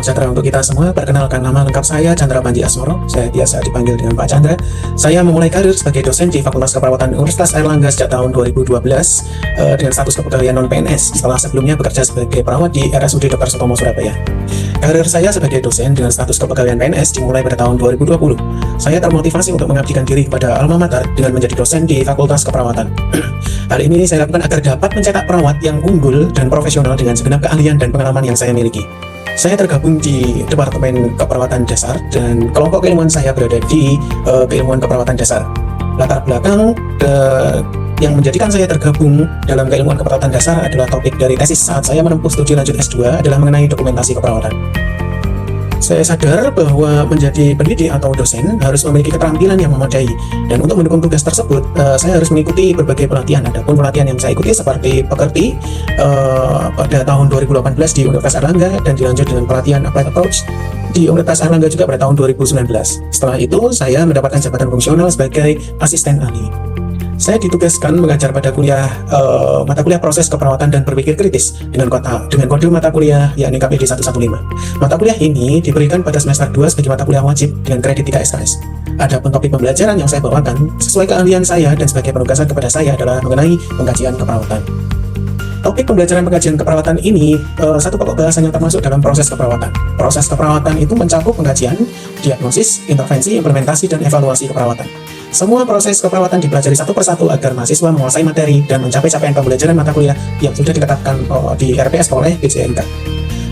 Salam sejahtera untuk kita semua. Perkenalkan, nama lengkap saya Chandra Panji Asmoro. Saya biasa dipanggil dengan Pak Chandra. Saya memulai karir sebagai dosen di Fakultas Keperawatan Universitas Airlangga sejak tahun 2012 dengan status kepegawaian non-PNS setelah sebelumnya bekerja sebagai perawat di RSUD Dr. Sutomo Surabaya. Karir saya sebagai dosen dengan status kepegawaian PNS dimulai pada tahun 2020. Saya termotivasi untuk mengabdikan diri kepada alma mater dengan menjadi dosen di Fakultas Keperawatan. Hal ini saya lakukan agar dapat mencetak perawat yang unggul dan profesional dengan segenap keahlian dan pengalaman yang saya miliki. Saya tergabung di Departemen Keperawatan Dasar dan kelompok keilmuan saya berada di keilmuan keperawatan dasar. Latar belakang yang menjadikan saya tergabung dalam keilmuan keperawatan dasar adalah topik dari tesis saat saya menempuh studi lanjut S2 adalah mengenai dokumentasi keperawatan. Saya sadar bahwa menjadi pendidik atau dosen harus memiliki keterampilan yang memadai, dan untuk mendukung tugas tersebut saya harus mengikuti berbagai pelatihan. Adapun pelatihan yang saya ikuti seperti pekerti pada tahun 2018 di Universitas Airlangga dan dilanjut dengan pelatihan Applied Approach di Universitas Airlangga juga pada tahun 2019. Setelah itu saya mendapatkan jabatan fungsional sebagai asisten ahli. Saya ditugaskan mengajar pada mata kuliah proses keperawatan dan berpikir kritis dengan kode mata kuliah yakni KPD 115. Mata kuliah ini diberikan pada semester 2 sebagai mata kuliah wajib dengan kredit 3 SKS. Adapun topik pembelajaran yang saya bawakan sesuai keahlian saya dan sebagai penugasan kepada saya adalah mengenai pengkajian keperawatan. Topik pembelajaran pengkajian keperawatan ini satu pokok bahasan yang termasuk dalam proses keperawatan. Proses keperawatan itu mencakup pengkajian, diagnosis, intervensi, implementasi, dan evaluasi keperawatan. Semua proses keperawatan dipelajari satu persatu agar mahasiswa menguasai materi dan mencapai capaian pembelajaran mata kuliah yang sudah ditetapkan di RPS oleh BCNK.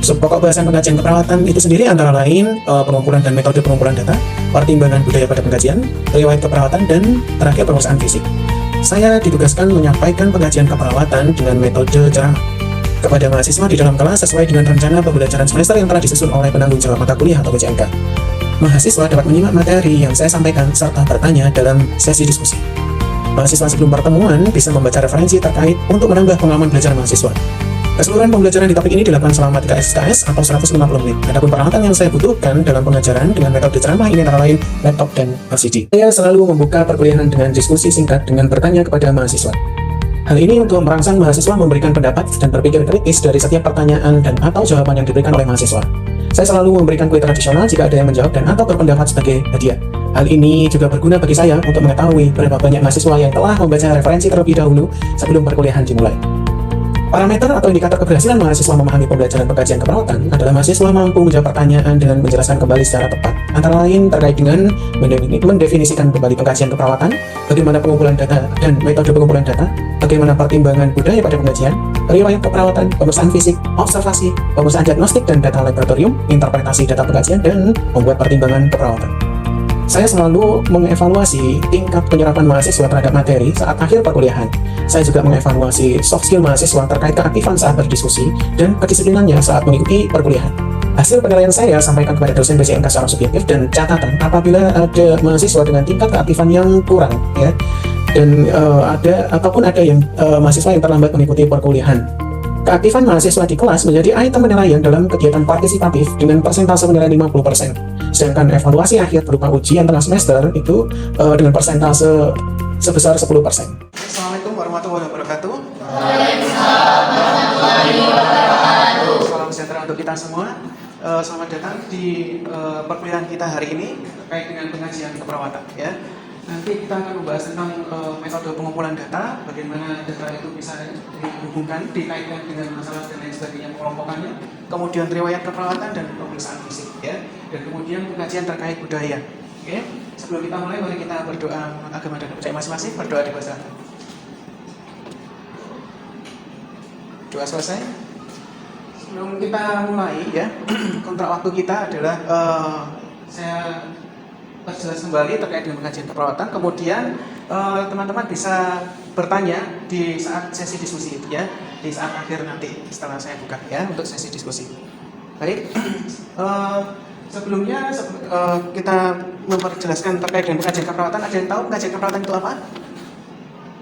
Subpokok bahasan pengkajian keperawatan itu sendiri antara lain pengumpulan dan metode pengumpulan data, pertimbangan budaya pada pengkajian, riwayat keperawatan, dan terakhir pemeriksaan fisik. Saya ditugaskan menyampaikan pengkajian keperawatan dengan metode ceramah kepada mahasiswa di dalam kelas sesuai dengan rencana pembelajaran semester yang telah disusun oleh penanggung jawab mata kuliah atau BCNK. Mahasiswa dapat menyimak materi yang saya sampaikan serta bertanya dalam sesi diskusi. Mahasiswa sebelum pertemuan bisa membaca referensi terkait untuk menambah pengalaman belajar mahasiswa. Keseluruhan pembelajaran di topik ini dilakukan selama 3 SKS atau 150 menit. Adapun peralatan yang saya butuhkan dalam pengajaran dengan metode ceramah ini antara lain laptop dan LCD. Saya selalu membuka perkuliahan dengan diskusi singkat dengan bertanya kepada mahasiswa. Hal ini untuk merangsang mahasiswa memberikan pendapat dan berpikir kritis dari setiap pertanyaan dan atau jawaban yang diberikan oleh mahasiswa. Saya selalu memberikan kue tradisional jika ada yang menjawab dan atau berpendapat sebagai hadiah. Hal ini juga berguna bagi saya untuk mengetahui berapa banyak mahasiswa yang telah membaca referensi terlebih dahulu sebelum perkuliahan dimulai. Parameter atau indikator keberhasilan mahasiswa memahami pembelajaran pengkajian keperawatan adalah mahasiswa mampu menjawab pertanyaan dengan menjelaskan kembali secara tepat, antara lain terkait dengan mendefinisikan kembali pengkajian keperawatan, bagaimana pengumpulan data dan metode pengumpulan data, bagaimana pertimbangan budaya pada pengkajian, riwayat keperawatan, pemeriksaan fisik, observasi, pemeriksaan diagnostik dan data laboratorium, interpretasi data pengkajian, dan membuat pertimbangan keperawatan. Saya selalu mengevaluasi tingkat penyerapan mahasiswa terhadap materi saat akhir perkuliahan. Saya juga mengevaluasi soft skill mahasiswa terkait keaktifan saat berdiskusi dan kedisiplinannya saat mengikuti perkuliahan. Hasil penilaian saya sampaikan kepada dosen BCNK secara subjektif dan catatan apabila ada mahasiswa dengan tingkat keaktifan yang kurang, ya, dan ada yang mahasiswa yang terlambat mengikuti perkuliahan. Keaktifan mahasiswa di kelas menjadi item penilaian dalam kegiatan partisipatif dengan persentase penilaian 50%. Sedangkan evaluasi akhir berupa ujian tengah semester itu dengan persentase sebesar 10%. Assalamualaikum warahmatullahi wabarakatuh. Waalaikumsalam warahmatullahi wabarakatuh. Salam sejahtera untuk kita semua. Selamat datang di perkuliahan kita hari ini terkait dengan pengajian keperawatan, ya. Nanti kita akan membahas tentang metode pengumpulan data, bagaimana data itu bisa dihubungkan, dikaitkan dengan masalah dan lain sebagainya, pengelompokannya, kemudian riwayat keperawatan dan pemeriksaan fisik, ya, dan kemudian pengkajian terkait budaya. Oke, sebelum kita mulai, mari kita berdoa agama dan percaya masing-masing. Berdoa di bahasa. Doa selesai. Sebelum kita mulai, ya, kontrak waktu kita adalah saya perjelas kembali terkait dengan pengkajian keperawatan. Kemudian teman-teman bisa bertanya di saat sesi diskusi itu, ya, di saat akhir nanti setelah saya buka, ya, untuk sesi diskusi. Baik, sebelumnya kita memperjelaskan terkait dengan pengkajian keperawatan. Ada yang tahu pengkajian keperawatan itu apa?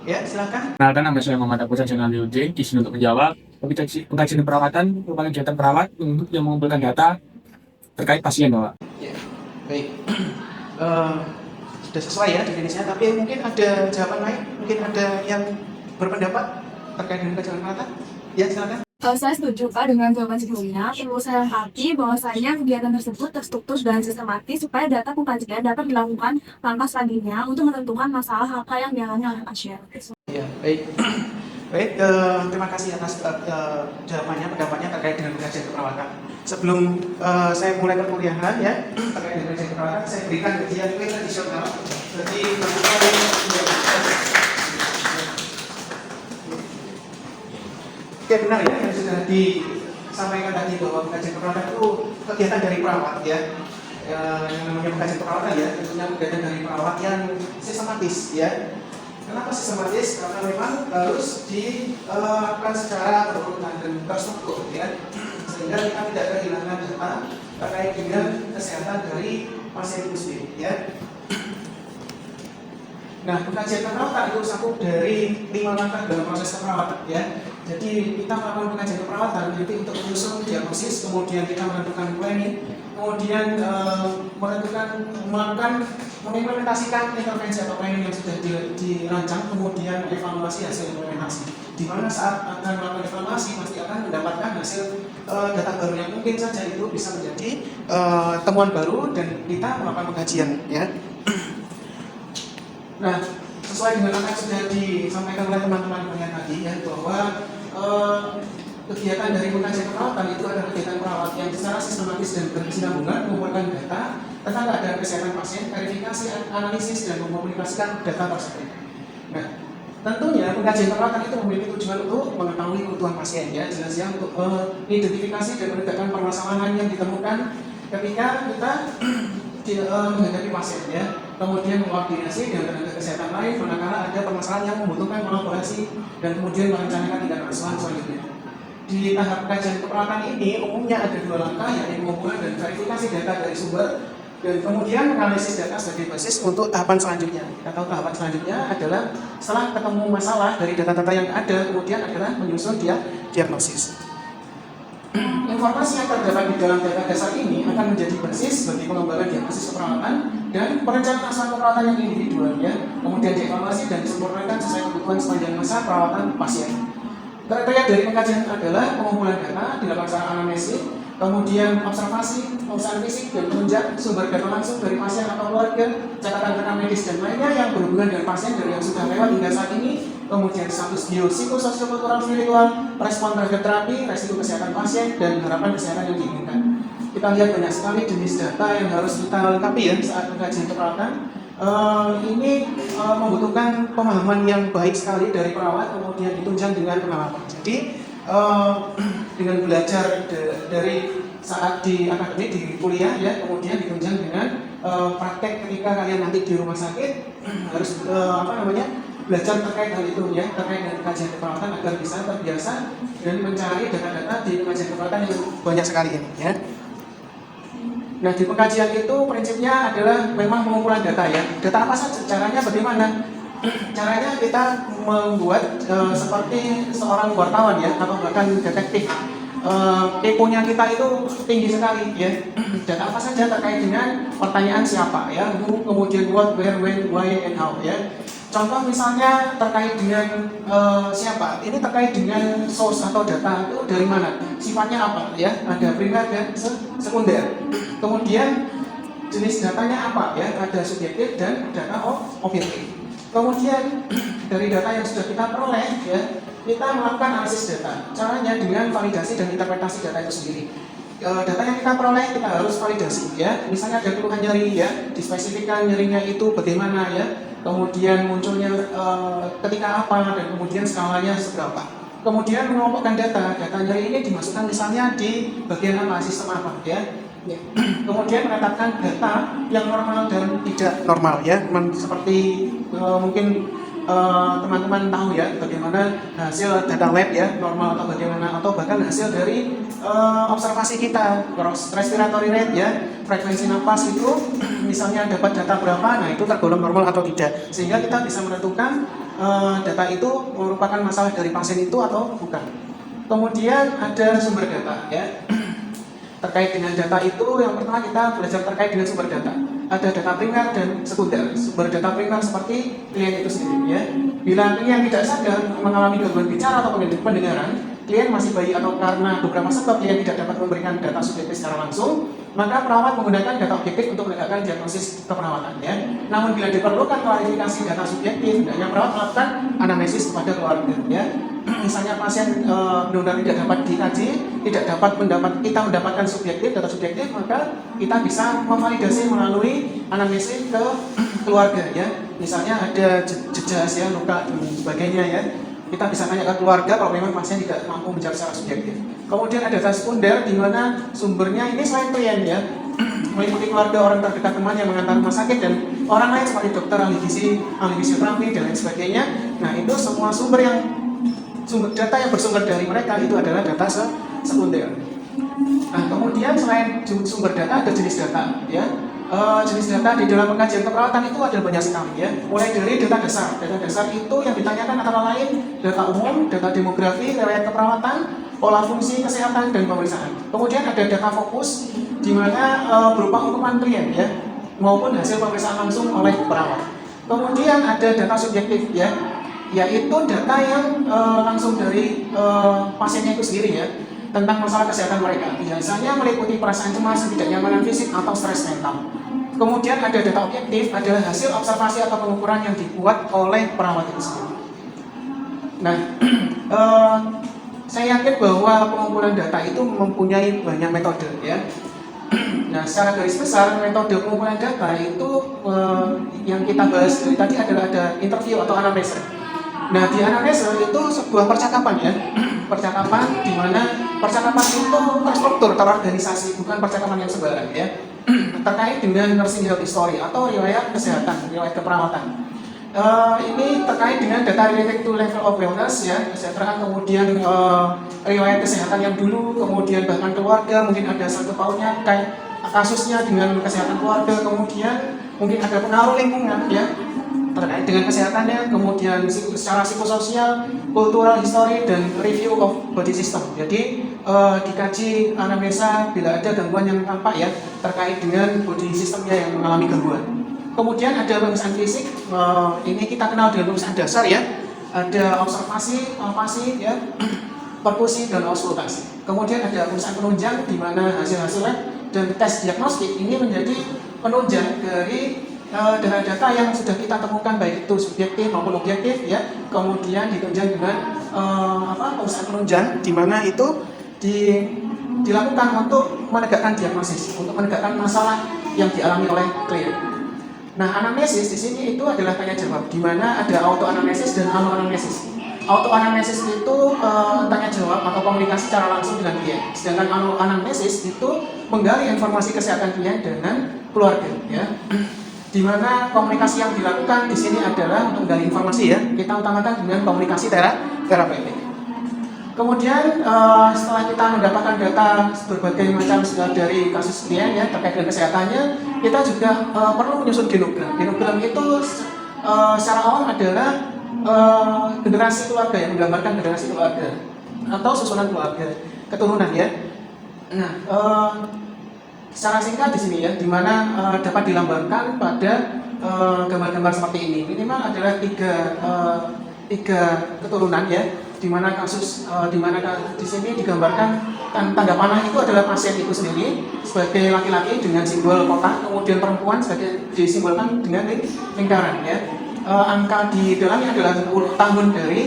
Ya, silakan. Perkenalkan, nama saya Muhammad Abu Sajjan Aliuddin. Di sini untuk menjawab. Pengkajian keperawatan merupakan kegiatan perawat untuk yang mengumpulkan data terkait pasien, Bapak. Ya, baik. Sudah sesuai, ya, definisinya, tapi mungkin ada jawaban lain, mungkin ada yang berpendapat terkait dengan pengkajian keperawatan. Ya, silakan. Saya setuju Pak dengan jawaban sebelumnya. Perlu saya lengkapi bahwasanya kegiatan tersebut terstruktur dan sistematis supaya data pengkajian dapat dilakukan langkah selanjutnya untuk menentukan masalah apa yang dialami oleh pasien. Ya, baik. Baik, terima kasih atas jawabannya, pendapatnya terkait dengan pengkajian keperawatan. Sebelum saya mulai perkuliahan ya, terkait dengan pengkajian keperawatan, saya berikan kajian tradisional. Jadi, ya benar ya, yang sudah disampaikan tadi bahwa pengkajian keperawatan itu kegiatan dari perawat ya. Yang namanya pengkajian keperawatan ya, tentunya kegiatan dari perawat yang sistematis ya. Kenapa sistematis? Karena memang harus dilakukan secara berurutan dan terstruktur ya, sehingga kita tidak kehilangan data terkait dengan kesehatan dari pasien itu sendiri ya. Nah, pengkajian keperawatan itu satu dari 5 langkah dalam proses keperawatan ya. Jadi kita melakukan pengkajian keperawatan nanti untuk menyusun diagnosis, kemudian kita menentukan planning, kemudian mengimplementasikan intervensi atau planning yang sudah dirancang, kemudian evaluasi hasil implementasi. Di mana saat akan melakukan evaluasi pasti akan mendapatkan hasil data baru yang mungkin saja itu bisa menjadi temuan baru dan kita melakukan pengkajian ya. Nah, sesuai dengan apa yang sudah disampaikan oleh teman-teman kalian tadi ya, bahwa kegiatan dari pengkajian keperawatan itu adalah kegiatan perawat yang secara sistematis dan berkesinambungan mengumpulkan data tentang keadaan kesehatan pasien, verifikasi, analisis, dan mempublikasikan data tersebut. Nah, tentunya pengkajian keperawatan itu memiliki tujuan untuk mengetahui kebutuhan pasien ya, jelas ya, untuk mengidentifikasi dan menegakkan permasalahan yang ditemukan ketika kita menghadapi pasien ya. Kemudian mengkoordinasi dengan tenaga kesehatan lain manakala ada permasalahan yang membutuhkan kolaborasi dan kemudian merencanakan tindakan asuhan selanjutnya. Di tahap kajian keperawatan ini umumnya ada 2 langkah, yaitu pengumpulan dan verifikasi data dari sumber dan kemudian menganalisis data sebagai basis untuk tahapan selanjutnya. Kita tahu tahapan selanjutnya adalah setelah ketemu masalah dari data-data yang ada, kemudian adalah menyusun diagnosis. Informasi yang terdapat di dalam data dasar ini akan menjadi basis bagi pengembangan diagnosis keperawatan dan perencanaan asuhan keperawatan yang individual ya, kemudian dievaluasi dan disempurnakan sesuai kebutuhan sepanjang masa perawatan pasien. Kriteria dari pengkajian adalah pengumpulan data, dilakukan secara anamnesis, kemudian observasi, pemeriksaan fisik dan penunjang sumber data langsung dari pasien atau keluarga, catatan rekam medis dan lainnya yang berhubungan dengan pasien dari yang sudah lewat hingga saat ini, kemudian status biopsikososial spiritual, respon terhadap terapi, resiko kesehatan pasien, dan harapan kesehatan yang diinginkan. Kita lihat banyak sekali jenis data yang harus kita lengkapi ya saat pengkajian keperawatan. Ini membutuhkan pemahaman yang baik sekali dari perawat, kemudian ditunjang dengan pengalaman. Jadi dengan belajar dari saat di akademik, di kuliah ya, kemudian ditunjang dengan praktek ketika kalian nanti di rumah sakit harus belajar terkait hal itu ya, terkait dengan kajian keperawatan agar bisa terbiasa dan mencari data-data di kajian keperawatan yang banyak sekali ini ya. Nah, di pengkajian itu prinsipnya adalah memang pengumpulan data ya. Data apa saja? Caranya bagaimana? Caranya kita membuat seperti seorang wartawan ya, atau bahkan detektif. Keponya kita itu tinggi sekali ya. Data apa saja terkait dengan pertanyaan siapa ya, who, kemudian what, where, when, why, and how ya. Contoh misalnya terkait dengan siapa, ini terkait dengan source atau data itu dari mana, sifatnya apa ya, ada primer dan sekunder. Kemudian jenis datanya apa ya, ada subjektif dan data objektif. Kemudian dari data yang sudah kita peroleh ya, kita melakukan analisis data. Caranya dengan validasi dan interpretasi data itu sendiri. Data yang kita peroleh kita harus validasi ya. Misalnya ada keluhan nyeri ya, dispesifikkan nyerinya itu bagaimana ya. Kemudian munculnya ketika apa dan kemudian skalanya seberapa. Kemudian mengelompokkan data nyeri ini dimasukkan misalnya di bagian apa, sistem apa ya. Kemudian menetapkan data yang normal dan tidak normal ya, seperti mungkin teman-teman tahu ya bagaimana hasil data lab ya, normal atau bagaimana, atau bahkan hasil dari observasi kita, respiratory rate ya, frekuensi napas itu misalnya dapat data berapa, nah itu tergolong normal atau tidak, sehingga kita bisa menentukan data itu merupakan masalah dari pasien itu atau bukan. Kemudian ada sumber data ya. Terkait dengan data itu, yang pertama kita belajar terkait dengan sumber data. Ada data primer dan sekunder. Sumber data primer seperti klien itu sendiri ya. Bila klien tidak sadar mengalami gangguan bicara atau pendengaran, klien masih bayi atau karena beberapa sebab klien tidak dapat memberikan data subjektif secara langsung, maka perawat menggunakan data objektif untuk menegakkan diagnosis keperawatan ya. Namun bila diperlukan klarifikasi data subjektif, hendaknya perawat melakukan anamnesis kepada keluarga ya. Misalnya pasien benar-benar tidak dapat dikaji, tidak dapat kita mendapatkan data subjektif, maka kita bisa memvalidasi melalui anamnesis ke keluarga ya. Misalnya ada jejas ya, luka dan sebagainya ya. Kita bisa tanya ke keluarga kalau memang pasien tidak mampu menjawab secara subjektif. Kemudian ada data sekunder di mana sumbernya ini selain klien ya, meliputi keluarga, orang terdekat, teman yang mengantar rumah sakit dan orang lain seperti dokter, ahli fisioterapi dan lain sebagainya. Nah itu semua sumber data yang bersumber dari mereka itu adalah data sekunder. Nah kemudian selain sumber data ada jenis data ya. Jenis data di dalam pengkajian keperawatan itu ada banyak sekali ya. Mulai dari data dasar. Data dasar itu yang ditanyakan antara lain data umum, data demografi, riwayat keperawatan, pola fungsi kesehatan dan pemeriksaan. Kemudian ada data fokus di mana berupa ukuran klien ya, maupun hasil pemeriksaan langsung oleh perawat. Kemudian ada data subjektif ya, yaitu data yang langsung dari pasiennya itu sendiri ya, tentang masalah kesehatan mereka. Biasanya meliputi perasaan cemas, ketidaknyamanan fisik atau stres mental. Kemudian ada data objektif, adalah hasil observasi atau pengukuran yang dibuat oleh perawat itu sendiri. Nah, saya yakin bahwa pengumpulan data itu mempunyai banyak metode ya. Nah, secara garis besar metode pengumpulan data itu yang kita bahas dari tadi adalah ada interview atau anamnesa. Nah, di anamnesa itu sebuah percakapan ya. Percakapan di mana percakapan itu terstruktur, terorganisasi, bukan percakapan yang sembarang ya. Terkait dengan nursing health history atau riwayat kesehatan, riwayat keperawatan. Ini terkait dengan data related to level of wellness ya, kesejahteraan, kemudian riwayat kesehatan yang dulu, kemudian bahkan keluarga, mungkin ada satu pautnya kayak kasusnya dengan kesehatan keluarga, kemudian mungkin ada pengaruh lingkungan ya terkait dengan kesehatannya, kemudian secara psikososial, cultural history, dan review of body system. Jadi dikaji anamnesa bila ada gangguan yang tampak ya terkait dengan body systemnya yang mengalami gangguan. Kemudian ada pemeriksaan fisik, ini kita kenal dengan pemeriksaan dasar ya. Ada observasi, palpasi ya, perkusi dan auskultasi. Kemudian ada pemeriksaan penunjang di mana hasil-hasil lab dan tes diagnostik ini menjadi penunjang dari data-data yang sudah kita temukan baik itu subjektif maupun objektif ya. Kemudian ditunjang dengan pemeriksaan penunjang di mana itu dilakukan untuk menegakkan diagnosis, untuk menegakkan masalah yang dialami oleh klien. Nah, anamnesis di sini itu adalah tanya jawab, di mana ada auto anamnesis dan alo anamnesis. Auto anamnesis itu tanya jawab atau komunikasi secara langsung dengan klien. Sedangkan alo anamnesis itu menggali informasi kesehatan klien dengan keluarga ya. Di mana komunikasi yang dilakukan di sini adalah untuk menggali informasi ya. Kita utamakan dengan komunikasi terapeutik. Kemudian setelah kita mendapatkan data berbagai macam dari kasus klien ya terkait dengan kesehatannya, kita juga perlu menyusun genogram. Genogram itu secara awam adalah generasi keluarga yang menggambarkan generasi keluarga atau susunan keluarga keturunan ya. Nah, secara singkat di sini ya, di mana dapat dilambangkan pada gambar-gambar seperti ini. Minimal adalah tiga keturunan ya, di mana di sini digambarkan tanda panah itu adalah pasien itu sendiri sebagai laki-laki dengan simbol kotak, kemudian perempuan sebagai disimbolkan dengan lingkaran ya. Angka di dalamnya adalah 10 tahun dari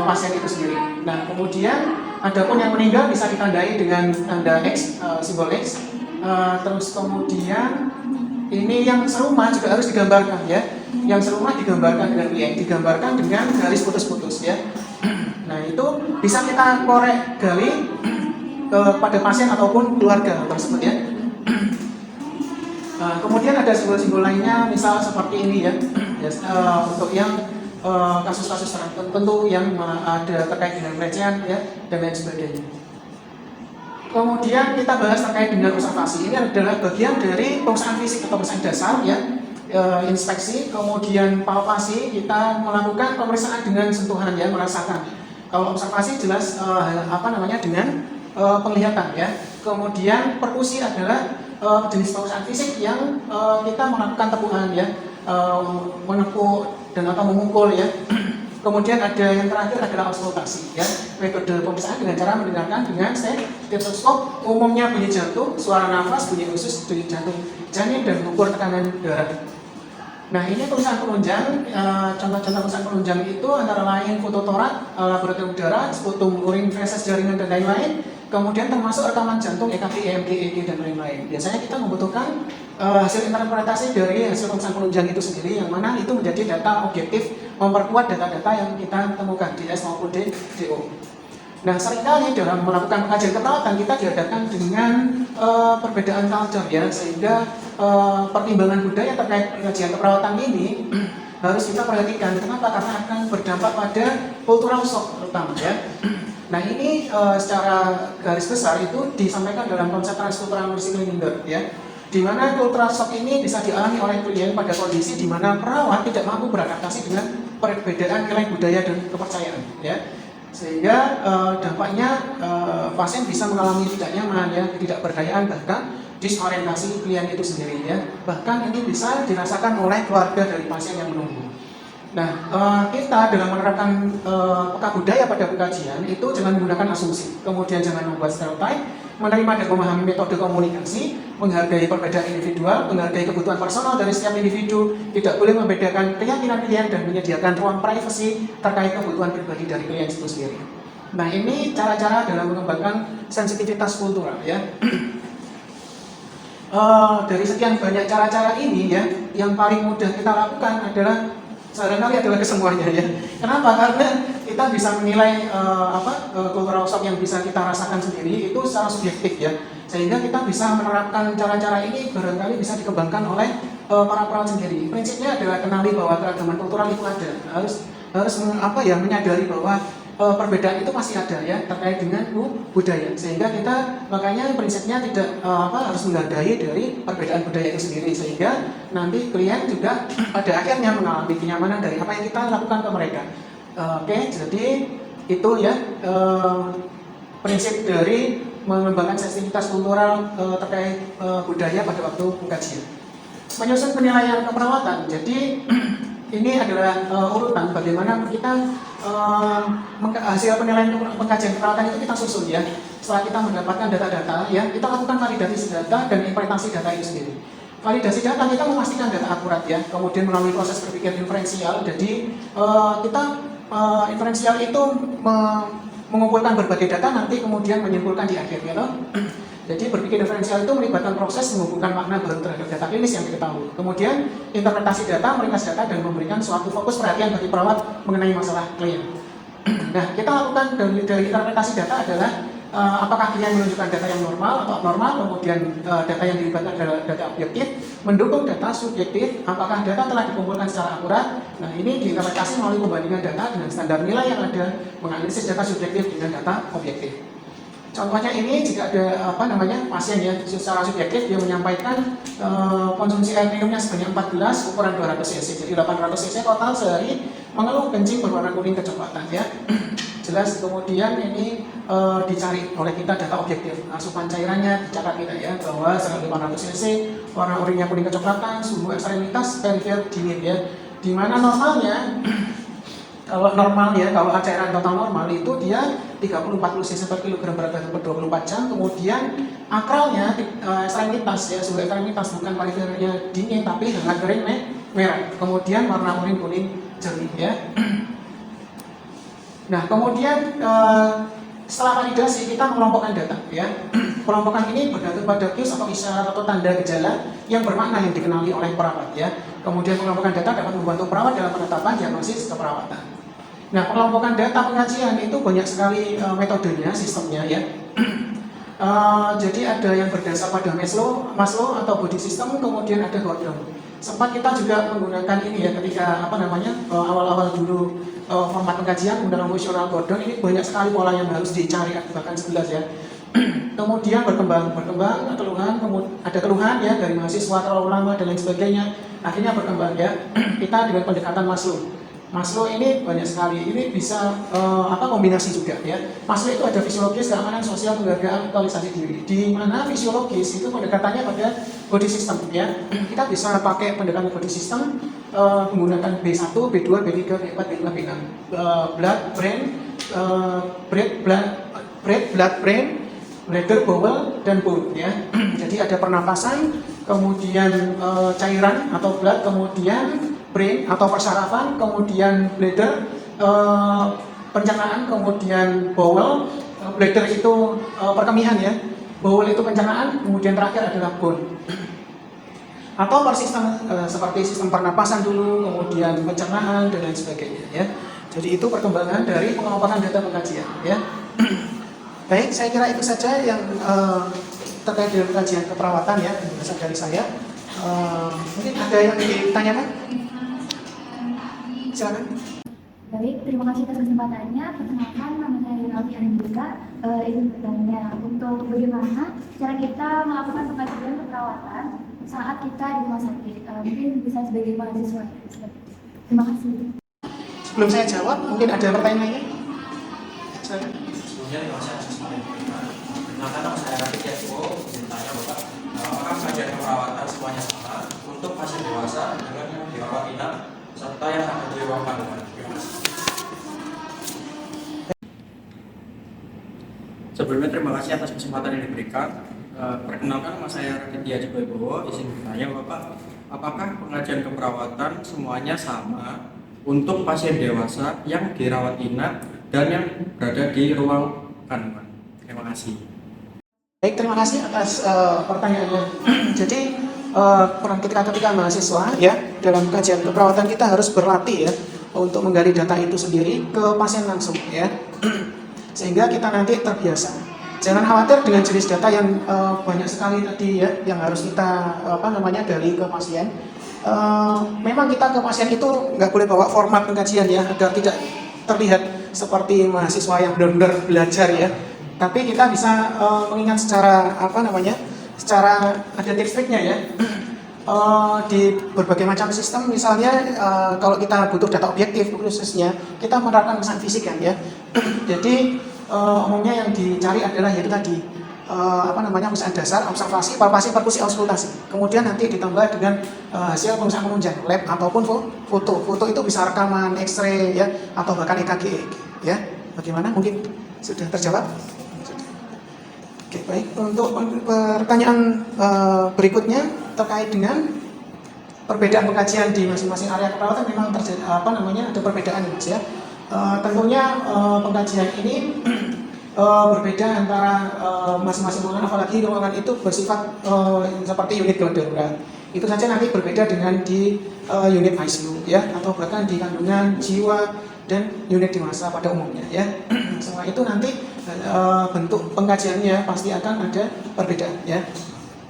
pasien itu sendiri. Nah, kemudian adapun yang meninggal bisa ditandai dengan tanda X, simbol X. Terus kemudian ini yang serumah juga harus digambarkan ya. Yang serumah digambarkan dengan Y, digambarkan dengan garis putus-putus ya. Nah, itu bisa kita korek gali kepada pasien ataupun keluarga tersebut ya. Kemudian ada simbol-simbol lainnya, misal seperti ini ya. Untuk yang kasus-kasus tertentu yang ada terkait dengan pelecehan ya dan lain sebagainya. Kemudian kita bahas terkait dengan observasi. Ini adalah bagian dari pemeriksaan fisik atau pemeriksaan dasar ya, inspeksi, kemudian palpasi. Kita melakukan pemeriksaan dengan sentuhan ya, merasakan. Kalau observasi jelas dengan penglihatan ya. Kemudian perkusi adalah jenis pemeriksaan fisik yang kita melakukan tepukan ya, menepuk dan atau memukul ya. Kemudian ada yang terakhir adalah auskultasi, ya, metode pemeriksaan dengan cara mendengarkan dengan stetoskop, umumnya bunyi jantung, suara nafas, bunyi usus, bunyi jantung janin, dan mengukur tekanan darah. Nah, ini pemeriksaan penunjang, contoh-contoh pemeriksaan penunjang itu antara lain fototorak, laboratorium darah, sputum, urin, feses, jaringan, dan lain-lain. Kemudian termasuk rekaman jantung, EKG, EMG, EG, dan lain-lain. Biasanya kita membutuhkan hasil interpretasi dari hasil pemeriksaan penunjang itu sendiri, yang mana itu menjadi data objektif, memperkuat data-data yang kita temukan di S maupun di DO. Nah, seringkali dalam melakukan pengkajian keperawatan kita dihadapkan dengan perbedaan culture, ya, sehingga pertimbangan budaya terkait pengkajian keperawatan ini harus kita perhatikan. Kenapa? Karena akan berdampak pada cultural shock terutama, ya. Nah, ini secara garis besar itu disampaikan dalam konsep transkultural Nursing-Linder, ya, di mana cultural shock ini bisa dialami oleh klien pada kondisi di mana perawat tidak mampu beradaptasi dengan perbedaan nilai budaya dan kepercayaan, ya. Sehingga dampaknya pasien bisa mengalami tidak nyaman, ya, ketidakberdayaan, bahkan disorientasi klien itu sendiri, ya. Bahkan ini bisa dirasakan oleh keluarga dari pasien yang menunggu. Nah, kita dalam menerapkan peka budaya pada pengkajian itu jangan menggunakan asumsi, kemudian jangan membuat stereotip, menerima dan memahami metode komunikasi, menghargai perbedaan individual, menghargai kebutuhan personal dari setiap individu, tidak boleh membedakan keyakinan klien dan menyediakan ruang privasi terkait kebutuhan pribadi dari klien itu sendiri. Nah, ini cara-cara dalam mengembangkan sensitivitas kultural, ya. Dari sekian banyak cara-cara ini, ya, yang paling mudah kita lakukan adalah kesemuanya, ya. Kenapa? Karena kita bisa menilai cultural shock yang bisa kita rasakan sendiri itu secara subjektif, ya. Sehingga kita bisa menerapkan cara-cara ini barangkali bisa dikembangkan oleh para perawat sendiri. Prinsipnya adalah kenali bahwa keragaman kultural itu ada. Harus menyadari bahwa perbedaan itu masih ada, ya, terkait dengan budaya. Sehingga kita makanya prinsipnya tidak harus menghargai dari perbedaan budaya itu sendiri, sehingga nanti klien juga pada akhirnya mengalami kenyamanan dari apa yang kita lakukan ke mereka. Oke, jadi itu, ya, prinsip dari mengembangkan sensitivitas kultural terkait budaya pada waktu pengkajian. Menyusun penilaian keperawatan. Jadi ini adalah urutan bagaimana kita hasil penilaian pengkajian keperawatan itu kita susun, ya. Setelah kita mendapatkan data-data, ya, kita lakukan validasi data dan interpretasi data itu sendiri. Validasi data kita memastikan data akurat, ya. Kemudian melalui proses berpikir inferensial. Jadi kita inferensial itu mengumpulkan berbagai data, nanti kemudian menyimpulkan di akhir, gitu. Jadi berpikir diferensial itu melibatkan proses menghubungkan makna baru terhadap data klinis yang diketahui. Kemudian interpretasi data, meringkas data, dan memberikan suatu fokus perhatian bagi perawat mengenai masalah klien. Nah, kita lakukan dari interpretasi data adalah apakah klien menunjukkan data yang normal atau abnormal, kemudian data yang dilibatkan adalah data objektif, mendukung data subjektif, apakah data telah dikumpulkan secara akurat. Nah, ini diinterpretasi melalui pembandingan data dengan standar nilai yang ada, menganalisis data subjektif dengan data objektif. Contohnya ini jika ada pasien, ya, secara subjektif dia menyampaikan konsumsi air minumnya sebanyak 4 gelas ukuran 200 cc, jadi 800 cc total sehari, mengeluh kencing berwarna kuning kecoklatan, ya. Jelas. Kemudian ini dicari oleh kita data objektif, asupan cairannya dicatat kita, ya, bahwa 800 cc, warna urinnya kuning kecoklatan, suhu ekstremitas perifer dingin, ya. Dimana normalnya kalau cairan total normal itu dia 30-40 cc per kilogram berat badan per 24 jam. Kemudian akralnya ekstremitas, ya, suhu ekstremitas, bukan perifernya dingin tapi hangat kering merah. Kemudian warna urin kuning jernih, ya. Nah, kemudian setelah validasi kita mengelompokkan data, ya. Kelompokan ini bergantung pada cues atau isyarat atau tanda gejala yang bermakna yang dikenali oleh perawat, ya. Kemudian pengelompokan data dapat membantu perawat dalam penetapan diagnosis keperawatan. Nah, pengelompokan data pengkajian itu banyak sekali metodenya, sistemnya, ya. Jadi ada yang berdasar pada Maslow atau body system, kemudian ada Gordon. Sempat kita juga menggunakan ini, ya, ketika awal-awal dulu format pengkajian menggunakan fungsional Gordon. Ini banyak sekali pola yang harus dicari, bahkan 11, ya. Kemudian berkembang keluhan, ada keluhan, ya, dari mahasiswa terlalu lama dan lain sebagainya. Akhirnya berkembang, ya, kita dengan pendekatan Maslow. Maslow ini banyak sekali, ini bisa kombinasi juga ya. Maslow itu ada fisiologis, keamanan sosial, penghargaan, aktualisasi diri. Di mana fisiologis itu pendekatannya pada body system ya. Kita bisa pakai pendekatan body system menggunakan B1, B2, B3, B4, B5, B6. Blood, brain, blood, brain, bladder, bowel, dan bone ya. Jadi ada pernapasan, kemudian cairan atau blood, kemudian brain atau persarafan, kemudian bladder, pencernaan, kemudian bowel. Bladder itu perkemihan ya, bowel itu pencernaan, kemudian terakhir adalah bone. Atau per sistem seperti sistem pernapasan dulu, kemudian pencernaan dan lain sebagainya ya. Jadi itu perkembangan dari pengelompokan data pengkajian ya. Baik, saya kira itu saja yang terkait dengan kajian keperawatan ya, penjelasan dari saya. Mungkin ada yang ditanyakan? Silakan. Baik, terima kasih atas kesempatannya. Perkenalkan, nama saya Rinaldi Anandika. Izin bertanya, untuk bagaimana cara kita melakukan pengkajian keperawatan saat kita di rumah sakit? Mungkin bisa sebagai mahasiswa. Terima kasih. Sebelum saya jawab, mungkin ada pertanyaan lainnya? Silakan. Sebelumnya terima kasih atas pertanyaan. Perkenalkan, nama saya Rafi Tiago. Izin tanya Bapak, apakah kajian keperawatan semuanya sama untuk pasien dewasa dengan yang dirawat inap serta yang ada di ruang kandungan? Terima kasih. Sebelumnya terima kasih atas kesempatan yang diberikan. Perkenalkan, nama saya Raditya Jibowo. Izin bertanya Bapak, apakah pengajian keperawatan semuanya sama untuk pasien dewasa yang dirawat inap dan yang berada di ruang kandungan? Terima kasih. Baik, terima kasih atas pertanyaannya. Jadi peran ketika mahasiswa ya dalam kajian keperawatan kita harus berlatih ya untuk menggali data itu sendiri ke pasien langsung ya. Sehingga kita nanti terbiasa. Jangan khawatir dengan jenis data yang banyak sekali tadi ya yang harus kita gali ke pasien. Memang kita ke pasien itu nggak boleh bawa format pengkajian ya agar tidak terlihat seperti mahasiswa yang benar-benar belajar ya. Tapi kita bisa mengingat secara secara ada tips-triknya ya. Di berbagai macam sistem misalnya kalau kita butuh data objektif khususnya kita menerapkan kesan fisik kan ya. Jadi umumnya yang dicari adalah yaitu tadi pemeriksaan dasar, observasi, palpasi, perkusi, auskultasi. Kemudian nanti ditambah dengan hasil pemeriksaan penunjang lab ataupun foto. Foto itu bisa rekaman, X-ray ya atau bahkan EKG ya. Bagaimana? Mungkin sudah terjawab? Oke, baik. Untuk pertanyaan berikutnya terkait dengan perbedaan pengkajian di masing-masing area keperawatan memang terjadi ada perbedaan Mas ya. Tentunya pengkajian ini berbeda antara masing-masing ruangan, apalagi ruangan itu bersifat seperti unit gawat darurat. Itu saja nanti berbeda dengan di unit ICU ya atau bahkan di kandungan jiwa dan unit dewasa pada umumnya ya. Semua itu nanti bentuk pengkajiannya pasti akan ada perbedaan ya.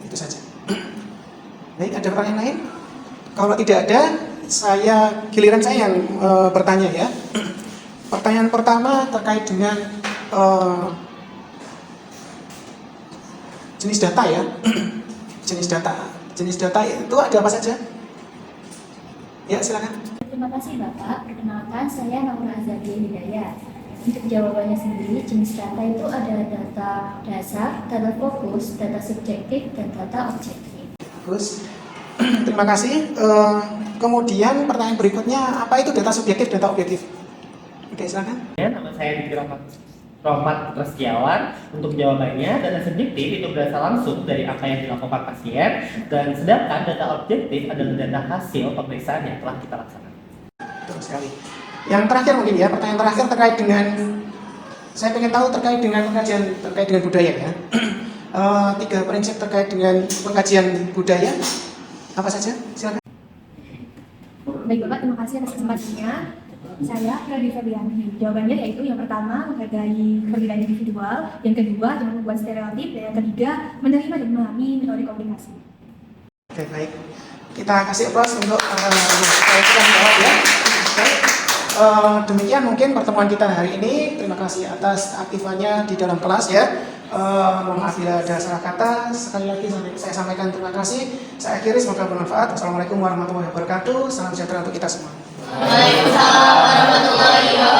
Itu saja. Baik, ada pertanyaan lain? Kalau tidak ada, giliran saya yang bertanya ya. Pertanyaan pertama terkait dengan jenis data ya. Jenis data itu ada apa saja? Ya, silakan. Terima kasih Bapak. Perkenalkan, saya Naura Azadi Hidayat. Untuk jawabannya sendiri, jenis data itu ada data dasar, data fokus, data subjektif, dan data objektif. Bagus. Terima kasih. Kemudian pertanyaan berikutnya, apa itu data subjektif, data objektif? Oke, silakan. Nama saya Diki Rohmat Reskiawan. Untuk jawabannya, data subjektif itu berasal langsung dari apa yang dilakukan pasien, dan sedangkan data objektif adalah data hasil pemeriksaan yang telah kita laksanakan. Betul sekali. Yang terakhir mungkin ya, pertanyaan terakhir terkait dengan, saya ingin tahu terkait dengan pengkajian terkait dengan budaya ya. 3 prinsip terkait dengan pengkajian budaya, apa saja? Silakan. Baik Bapak, terima kasih atas kesempatannya. Saya Radhi Febriani. Jawabannya yaitu yang pertama menghargai perbedaan individual, yang kedua jangan membuat stereotip, dan yang ketiga menerima dan memahami metode komunikasi. Oke, baik. Kita kasih aplaus untuk kita menjawab ya. Baik. Demikian mungkin pertemuan kita hari ini. Terima kasih atas keaktifannya di dalam kelas ya. Mohon maaf bila ada salah kata. Sekali lagi saya sampaikan terima kasih. Saya akhiri, semoga bermanfaat. Assalamualaikum warahmatullahi wabarakatuh. Salam sejahtera untuk kita semua. Waalaikumsalam warahmatullahi wabarakatuh.